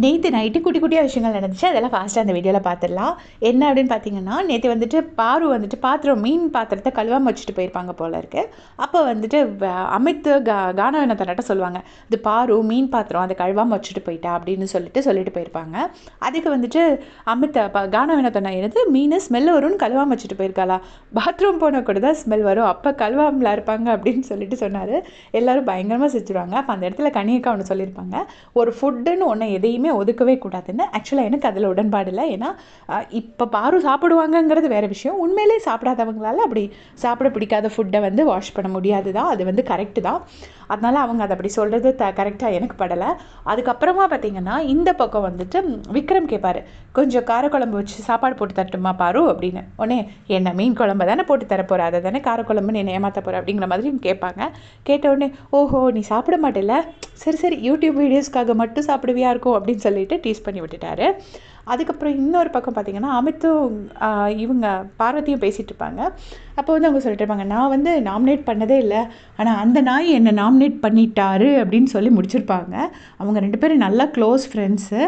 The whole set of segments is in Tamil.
நேற்று நைட்டு குட்டி குட்டியாக விஷயங்கள் நடந்துச்சு. அதெல்லாம் ஃபாஸ்ட்டாக அந்த வீடியோவில் பார்த்துடலாம். என்ன அப்படின்னு பார்த்தீங்கன்னா, நேற்று வந்துட்டு பாரு வந்துட்டு மீன் பாத்திரத்தை கழுவாமல் வச்சுட்டு போயிருப்பாங்க போல இருக்குது. அப்போ வந்துட்டு அமித் கானவனத்தன்ட்ட சொல்லுவாங்க, இது பாரு மீன் பாத்திரம் அதை கழுவாமல் வச்சுட்டு போயிட்டா அப்படின்னு சொல்லிட்டு போயிருப்பாங்க. அதுக்கு வந்துட்டு அமித் கானவனத்தனை எடுத்து மீன் ஸ்மெல் வரும்னு கழுவாமல் வச்சுட்டு போயிருக்காளா, பாத்ரூம் போனால் கூட தான் ஸ்மெல் வரும், அப்போ கழுவாமலாம் இருப்பாங்க அப்படின்னு சொன்னார். எல்லோரும் பயங்கரமாக சிரிச்சிருவாங்க. அப்போ அந்த இடத்துல கனியக்கா ஒன்று சொல்லியிருப்பாங்க, ஒரு ஃபுட்டுன்னு ஒன்று எதையுமே ஒதுக்கவே கூடாதுன்னு. ஆக்சுவலாக எனக்கு அதில் உடன்பாடு இல்லை. ஏன்னா இப்போ பாரு சாப்பிடுவாங்கங்கிறது வேறு விஷயம். உண்மையிலே சாப்பிடாதவங்களால அப்படி சாப்பிட பிடிக்காத ஃபுட்டை வந்து வாஷ் பண்ண முடியாது தான், அது வந்து கரெக்டு தான். அதனால் அவங்க அதை அப்படி சொல்கிறது கரெக்டாக எனக்கு படலை. அதுக்கப்புறமா பார்த்திங்கன்னா இந்த பக்கம் வந்துட்டு விக்ரம் கேட்பார், கொஞ்சம் காரக்குழம்பு வச்சு சாப்பாடு போட்டு தரட்டுமா பாரு அப்படின்னு. உடனே என்ன மீன் குழம்பு தானே போட்டு தரப்போகிற, அதை தானே காரக்குழம்புன்னு என்னை ஏமாற்ற போகிற அப்படிங்கிற மாதிரி கேட்பாங்க. கேட்ட உடனே ஓஹோ நீ சாப்பிட மாட்டேல, சரி யூடியூப் வீடியோஸ்க்காக மட்டும் சாப்பிடுவியா இருக்கும் அப்படின்னு சொல்லிட்டு டீஸ் பண்ணி விட்டுட்டாரு. அதுக்கப்புறம் இன்னொரு பக்கம் பார்த்திங்கன்னா அமித்தும் இவங்க பார்வதியும் பேசிகிட்டு இருப்பாங்க. அப்போ வந்து அவங்க சொல்லிட்டு இருப்பாங்க, நான் வந்து நாமினேட் பண்ணதே இல்லை, ஆனால் அந்த நாய் என்னை நாமினேட் பண்ணிட்டாரு அப்படின்னு சொல்லி முடிச்சிருப்பாங்க. அவங்க 2 பேரும் நல்லா க்ளோஸ் ஃப்ரெண்ட்ஸு,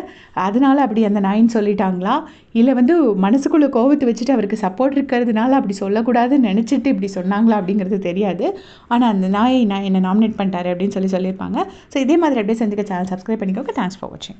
அதனால அப்படி அந்த நாயின்னு சொல்லிட்டாங்களா, இல்லை வந்து மனசுக்குள்ளே கோவத்தை வச்சுட்டு அவருக்கு சப்போர்ட் இருக்கிறதுனால அப்படி சொல்லக்கூடாதுன்னு நினச்சிட்டு இப்படி சொன்னாங்களா அப்படிங்கிறது தெரியாது. ஆனால் அந்த நாய் என்னை நாமினேட் பண்ணிட்டாரு அப்படின்னு சொல்லியிருப்பாங்க. ஸோ இதே மாதிரி அப்படியே செஞ்சுக்க சேனல் சப்ஸ்கிரைப் பண்ணிக்கோங்க. தேங்க்ஸ் ஃபார் வாட்சிங்.